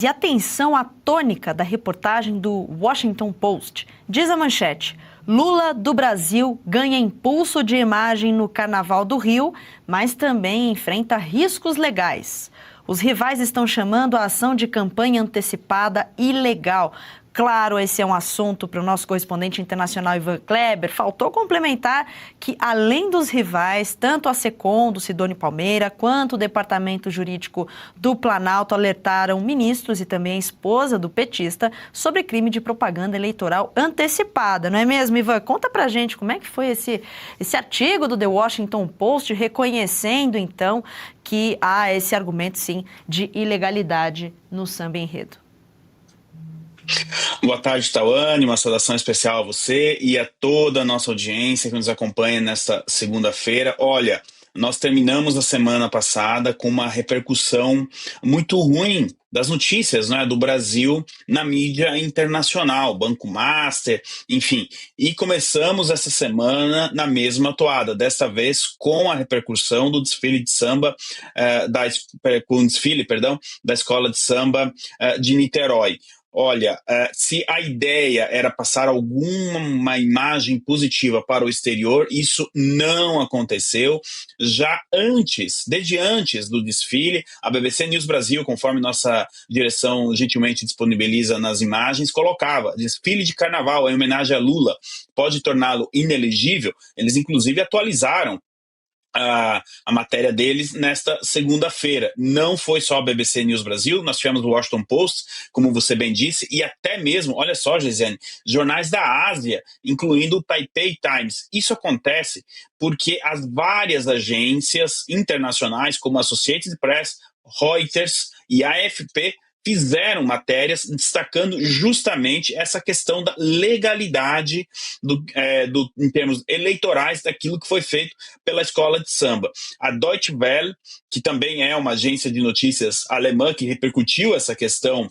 E atenção à tônica da reportagem do Washington Post. Diz a manchete: Lula do Brasil ganha impulso de imagem no Carnaval do Rio, mas também enfrenta riscos legais. Os rivais estão chamando a ação de campanha antecipada ilegal. Claro, esse é um assunto para o nosso correspondente internacional Ivan Kleber. Faltou complementar que, além dos rivais, tanto a SECOM do Sidônio Palmeira quanto o Departamento Jurídico do Planalto alertaram ministros e também a esposa do petista sobre crime de propaganda eleitoral antecipada, não é mesmo, Ivan? Conta pra gente como é que foi esse artigo do The Washington Post reconhecendo, então, que há esse argumento, sim, de ilegalidade no samba enredo. Boa tarde, Tawane, uma saudação especial a você e a toda a nossa audiência que nos acompanha nesta segunda-feira. Olha, nós terminamos a semana passada com uma repercussão muito ruim das notícias, né, do Brasil na mídia internacional, Banco Master, enfim. E começamos essa semana na mesma toada, desta vez com a repercussão do desfile de samba, da Escola de Samba de Niterói. Olha, se a ideia era passar alguma imagem positiva para o exterior, isso não aconteceu. Já antes, desde antes do desfile, a BBC News Brasil, conforme nossa direção gentilmente disponibiliza nas imagens, colocava desfile de carnaval em homenagem a Lula, pode torná-lo inelegível. Eles inclusive atualizaram a matéria deles nesta segunda-feira. Não foi só a BBC News Brasil, nós tivemos o Washington Post, como você bem disse, e até mesmo, olha só, Gisele, jornais da Ásia, incluindo o Taipei Times. Isso acontece porque as várias agências internacionais, como a Associated Press, Reuters e a AFP, fizeram matérias destacando justamente essa questão da legalidade em termos eleitorais daquilo que foi feito pela escola de samba. A Deutsche Welle, que também é uma agência de notícias alemã que repercutiu essa questão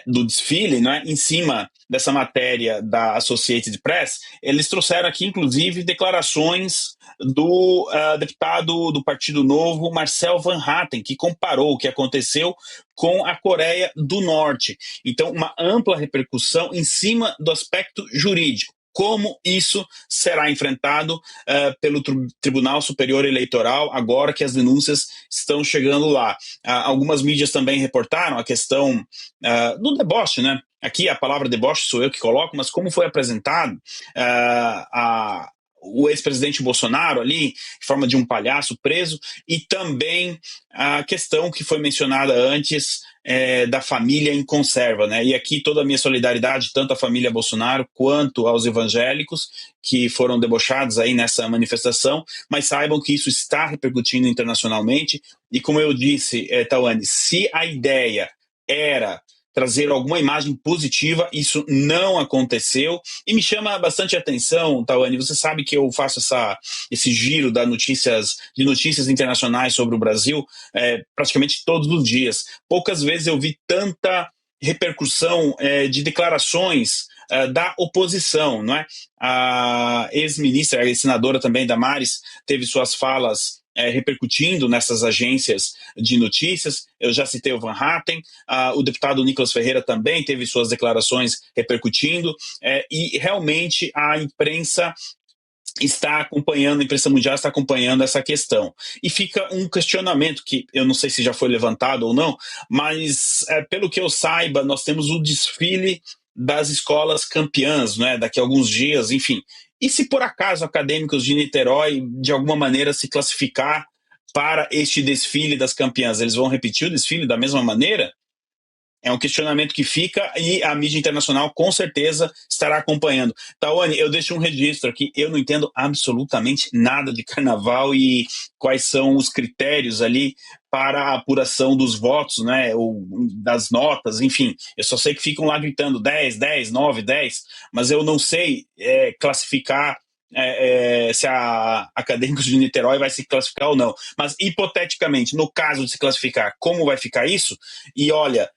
do desfile, né, em cima dessa matéria da Associated Press, eles trouxeram aqui, inclusive, declarações do deputado do Partido Novo, Marcel Van Hatten, que comparou o que aconteceu com a Coreia do Norte. Então, uma ampla repercussão em cima do aspecto jurídico. Como isso será enfrentado pelo Tribunal Superior Eleitoral, agora que as denúncias estão chegando lá. Algumas mídias também reportaram a questão do deboche, né? Aqui a palavra deboche sou eu que coloco, mas como foi apresentado o ex-presidente Bolsonaro ali, em forma de um palhaço preso, e também a questão que foi mencionada antes da família em conserva, né? E aqui toda a minha solidariedade, tanto à família Bolsonaro quanto aos evangélicos que foram debochados aí nessa manifestação, mas saibam que isso está repercutindo internacionalmente, e como eu disse, Tawane, se a ideia era trazer alguma imagem positiva, isso não aconteceu, e me chama bastante atenção, Tawane, você sabe que eu faço esse giro de notícias internacionais sobre o Brasil praticamente todos os dias. Poucas vezes eu vi tanta repercussão de declarações da oposição, não é? A ex-ministra, a ex-senadora também, Damares, teve suas falas repercutindo nessas agências de notícias. Eu já citei o Van Hatten, o deputado Nicolas Ferreira também teve suas declarações repercutindo, e realmente a imprensa mundial está acompanhando essa questão. E fica um questionamento que eu não sei se já foi levantado ou não, mas pelo que eu saiba, nós temos o desfile das escolas campeãs, né, daqui a alguns dias, enfim. E se por acaso acadêmicos de Niterói, de alguma maneira, se classificar para este desfile das campeãs, eles vão repetir o desfile da mesma maneira? É um questionamento que fica e a mídia internacional com certeza estará acompanhando. Tawane, eu deixo um registro aqui, eu não entendo absolutamente nada de carnaval e quais são os critérios ali para a apuração dos votos, né, ou das notas, enfim. Eu só sei que ficam lá gritando 10, 10, 9, 10, mas eu não sei classificar se a Acadêmicos de Niterói vai se classificar ou não. Mas, hipoteticamente, no caso de se classificar, como vai ficar isso? E olha,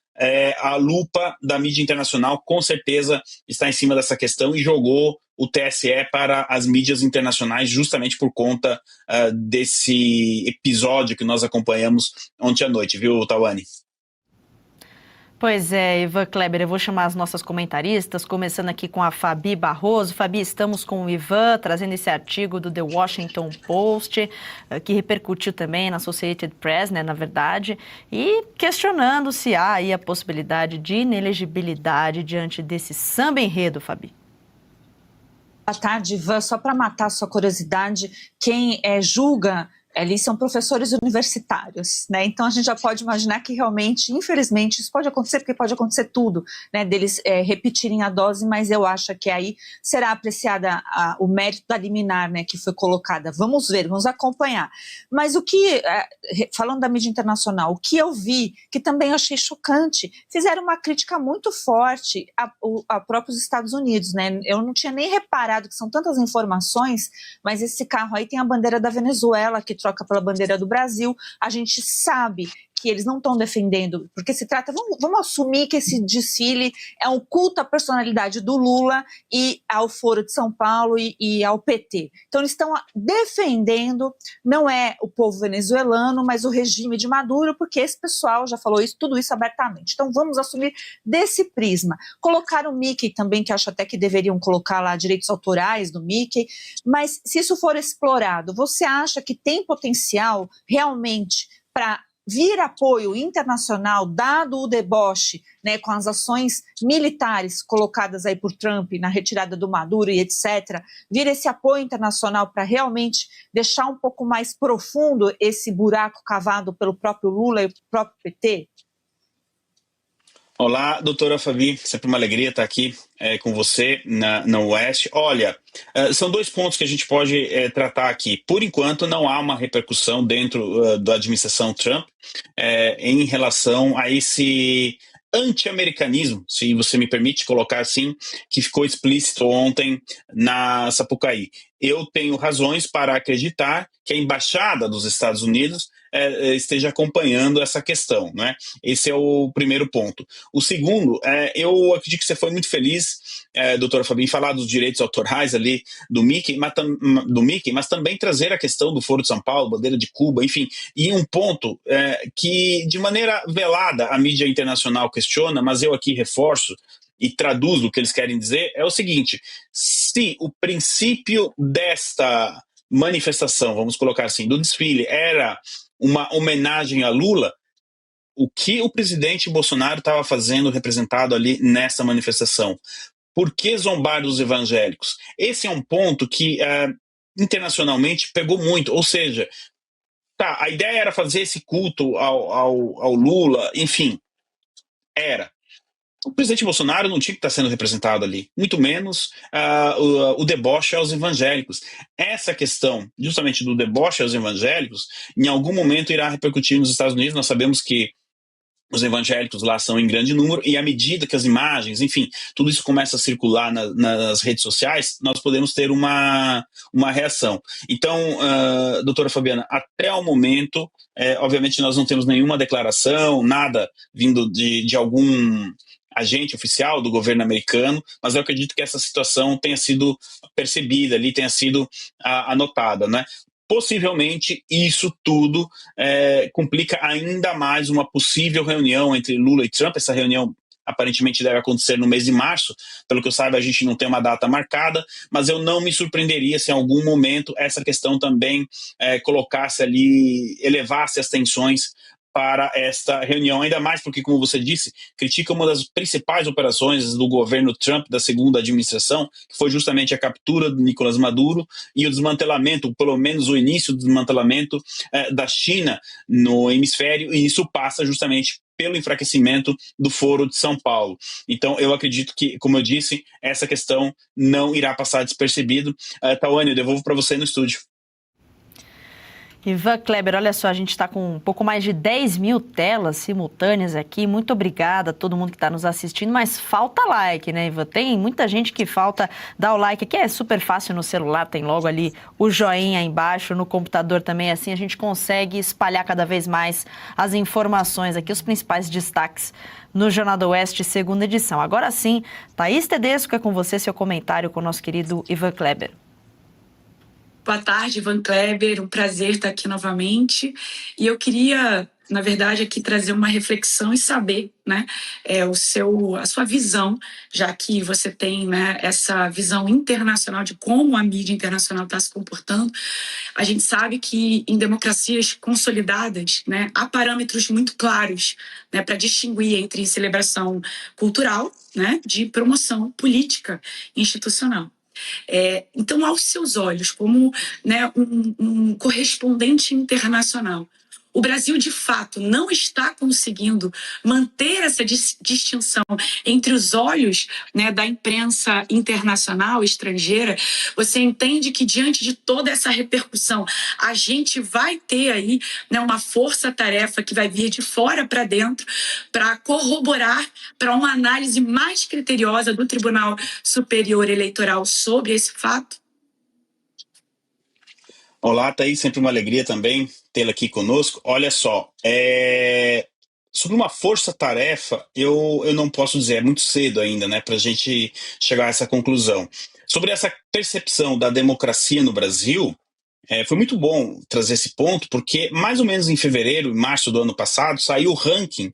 a lupa da mídia internacional com certeza está em cima dessa questão e jogou o TSE para as mídias internacionais, justamente por conta desse episódio que nós acompanhamos ontem à noite, viu, Tawane? Pois é, Ivan Kleber, eu vou chamar as nossas comentaristas, começando aqui com a Fabi Barroso. Fabi, estamos com o Ivan, trazendo esse artigo do The Washington Post, que repercutiu também na Associated Press, né, na verdade, e questionando se há aí a possibilidade de inelegibilidade diante desse samba enredo, Fabi. Boa tarde, Ivan. Só para matar a sua curiosidade, quem julga ali são professores universitários, né? Então a gente já pode imaginar que realmente, infelizmente, isso pode acontecer, porque pode acontecer tudo, né? Deles repetirem a dose, mas eu acho que aí será apreciada o mérito da liminar, né, que foi colocada. Vamos ver, vamos acompanhar. Mas o que, falando da mídia internacional, o que eu vi, que também achei chocante, fizeram uma crítica muito forte a próprios Estados Unidos, né? Eu não tinha nem reparado que são tantas informações, mas esse carro aí tem a bandeira da Venezuela, que troca pela bandeira do Brasil. A gente sabe que eles não estão defendendo, porque se trata, vamos assumir que esse desfile é um culto à personalidade do Lula e ao Foro de São Paulo e ao PT. Então eles estão defendendo, não é o povo venezuelano, mas o regime de Maduro, porque esse pessoal já falou isso, tudo isso abertamente. Então vamos assumir desse prisma. Colocar o Mickey também, que acho até que deveriam colocar lá direitos autorais do Mickey, mas se isso for explorado, você acha que tem potencial realmente para vir apoio internacional, dado o deboche, né, com as ações militares colocadas aí por Trump na retirada do Maduro e etc., vir esse apoio internacional para realmente deixar um pouco mais profundo esse buraco cavado pelo próprio Lula e o próprio PT? Olá, doutora Fabi, sempre uma alegria estar aqui com você na Oeste. Olha, são dois pontos que a gente pode tratar aqui. Por enquanto, não há uma repercussão dentro da administração Trump em relação a esse anti-americanismo, se você me permite colocar assim, que ficou explícito ontem na Sapucaí. Eu tenho razões para acreditar que a Embaixada dos Estados Unidos esteja acompanhando essa questão, né? Esse é o primeiro ponto. O segundo, eu acredito que você foi muito feliz, doutora Fabi, em falar dos direitos autorais ali do Mickey, mas também trazer a questão do Foro de São Paulo, bandeira de Cuba, enfim, e um ponto que de maneira velada a mídia internacional questiona, mas eu aqui reforço e traduzo o que eles querem dizer, é o seguinte: se o princípio desta manifestação, vamos colocar assim, do desfile, era uma homenagem a Lula, o que o presidente Bolsonaro estava fazendo representado ali nessa manifestação? Por que zombar dos evangélicos? Esse é um ponto que internacionalmente pegou muito, ou seja, tá, a ideia era fazer esse culto ao Lula, enfim, era. O presidente Bolsonaro não tinha que estar sendo representado ali, muito menos o deboche aos evangélicos. Essa questão, justamente do deboche aos evangélicos, em algum momento irá repercutir nos Estados Unidos. Nós sabemos que os evangélicos lá são em grande número, e à medida que as imagens, enfim, tudo isso começa a circular nas redes sociais, nós podemos ter uma reação. Então, doutora Fabiana, até o momento, obviamente nós não temos nenhuma declaração, nada vindo de algum agente oficial do governo americano, mas eu acredito que essa situação tenha sido percebida ali, tenha sido anotada, né? Possivelmente isso tudo complica ainda mais uma possível reunião entre Lula e Trump. Essa reunião aparentemente deve acontecer no mês de março, pelo que eu saiba a gente não tem uma data marcada, mas eu não me surpreenderia se em algum momento essa questão também colocasse ali, elevasse as tensões para esta reunião, ainda mais porque, como você disse, critica uma das principais operações do governo Trump da segunda administração, que foi justamente a captura do Nicolás Maduro e o desmantelamento, pelo menos o início do desmantelamento da China no hemisfério, e isso passa justamente pelo enfraquecimento do Foro de São Paulo. Então, eu acredito que, como eu disse, essa questão não irá passar despercebido. Tawane, eu devolvo para você no estúdio. Ivan Kleber, olha só, a gente está com um pouco mais de 10 mil telas simultâneas aqui. Muito obrigada a todo mundo que está nos assistindo, mas falta like, né, Ivan? Tem muita gente que falta dar o like, que é super fácil no celular, tem logo ali o joinha aí embaixo, no computador também, assim a gente consegue espalhar cada vez mais as informações aqui, os principais destaques no Jornal do Oeste, segunda edição. Agora sim, Thaís Tedesco, é com você, seu comentário com o nosso querido Ivan Kleber. Boa tarde, Ivan Kleber, um prazer estar aqui novamente. E eu queria, na verdade, aqui trazer uma reflexão e saber, né, a sua visão, já que você tem, né, essa visão internacional de como a mídia internacional está se comportando. A gente sabe que em democracias consolidadas, né, há parâmetros muito claros, né, para distinguir entre celebração cultural, né, de promoção política institucional. Então, aos seus olhos, como, né, um correspondente internacional, o Brasil, de fato, não está conseguindo manter essa distinção entre os olhos, né, da imprensa internacional, estrangeira. Você entende que, diante de toda essa repercussão, a gente vai ter aí, né, uma força-tarefa que vai vir de fora para dentro para corroborar para uma análise mais criteriosa do Tribunal Superior Eleitoral sobre esse fato? Olá, Thaís, sempre uma alegria também tê-la aqui conosco. Olha só, sobre uma força-tarefa, eu não posso dizer, é muito cedo ainda, né, para a gente chegar a essa conclusão. Sobre essa percepção da democracia no Brasil, foi muito bom trazer esse ponto, porque mais ou menos em fevereiro e março do ano passado saiu o ranking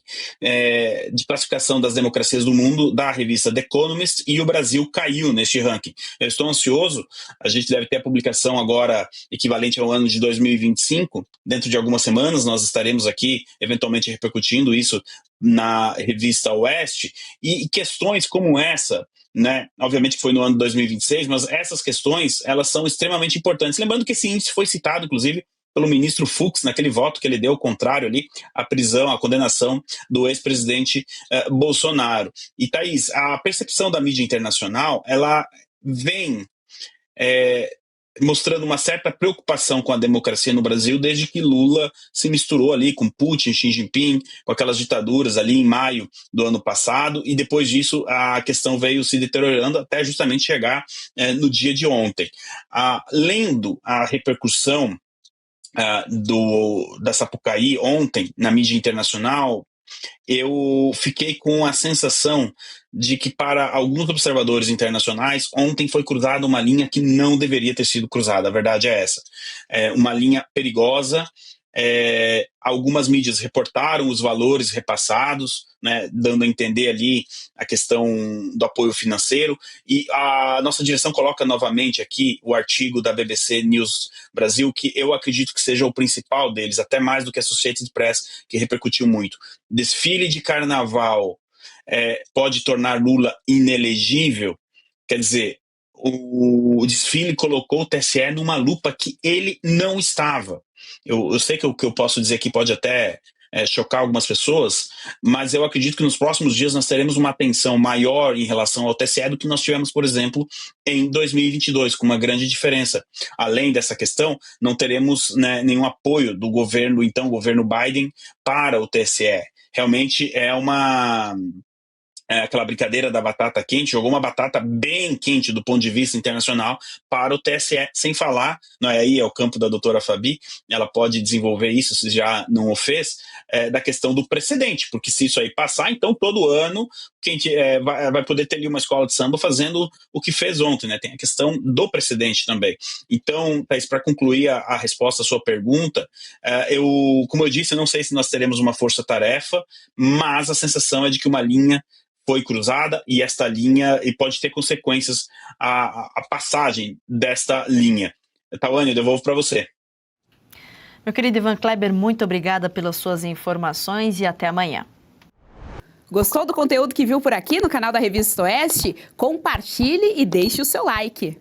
de classificação das democracias do mundo da revista The Economist, e o Brasil caiu neste ranking. Eu estou ansioso, a gente deve ter a publicação agora equivalente ao ano de 2025, dentro de algumas semanas nós estaremos aqui eventualmente repercutindo isso na revista Oeste, e questões como essa, né, obviamente que foi no ano de 2026, mas essas questões, elas são extremamente importantes. Lembrando que esse índice foi citado, inclusive, pelo ministro Fux, naquele voto que ele deu contrário ali à prisão, à condenação do ex-presidente Bolsonaro. E, Thaís, a percepção da mídia internacional, ela vem mostrando uma certa preocupação com a democracia no Brasil desde que Lula se misturou ali com Putin, Xi Jinping, com aquelas ditaduras ali em maio do ano passado, e depois disso a questão veio se deteriorando até justamente chegar no dia de ontem. Lendo a repercussão da Sapucaí ontem na mídia internacional, eu fiquei com a sensação de que, para alguns observadores internacionais, ontem foi cruzada uma linha que não deveria ter sido cruzada. A verdade é essa. Uma linha perigosa. Algumas mídias reportaram os valores repassados, né, dando a entender ali a questão do apoio financeiro, e a nossa direção coloca novamente aqui o artigo da BBC News Brasil, que eu acredito que seja o principal deles, até mais do que a Associated Press, que repercutiu muito. Desfile de carnaval pode tornar Lula inelegível? Quer dizer, o desfile colocou o TSE numa lupa que ele não estava. Eu sei que o que eu posso dizer aqui pode até chocar algumas pessoas, mas eu acredito que nos próximos dias nós teremos uma atenção maior em relação ao TSE do que nós tivemos, por exemplo, em 2022, com uma grande diferença. Além dessa questão, não teremos, né, nenhum apoio do governo, então governo Biden, para o TSE. Realmente é aquela brincadeira da batata quente, jogou uma batata bem quente do ponto de vista internacional para o TSE, sem falar, não é, aí é o campo da doutora Fabi, ela pode desenvolver isso, se já não o fez, da questão do precedente, porque se isso aí passar, então todo ano quem vai poder ter ali uma escola de samba fazendo o que fez ontem, né? Tem a questão do precedente também. Então, Thaís, para concluir a resposta à sua pergunta, como eu disse, eu não sei se nós teremos uma força-tarefa, mas a sensação é de que uma linha foi cruzada, e esta linha, e pode ter consequências a passagem desta linha. Tawane, eu devolvo para você. Meu querido Ivan Kleber, muito obrigada pelas suas informações e até amanhã. Gostou do conteúdo que viu por aqui no canal da Revista Oeste? Compartilhe e deixe o seu like.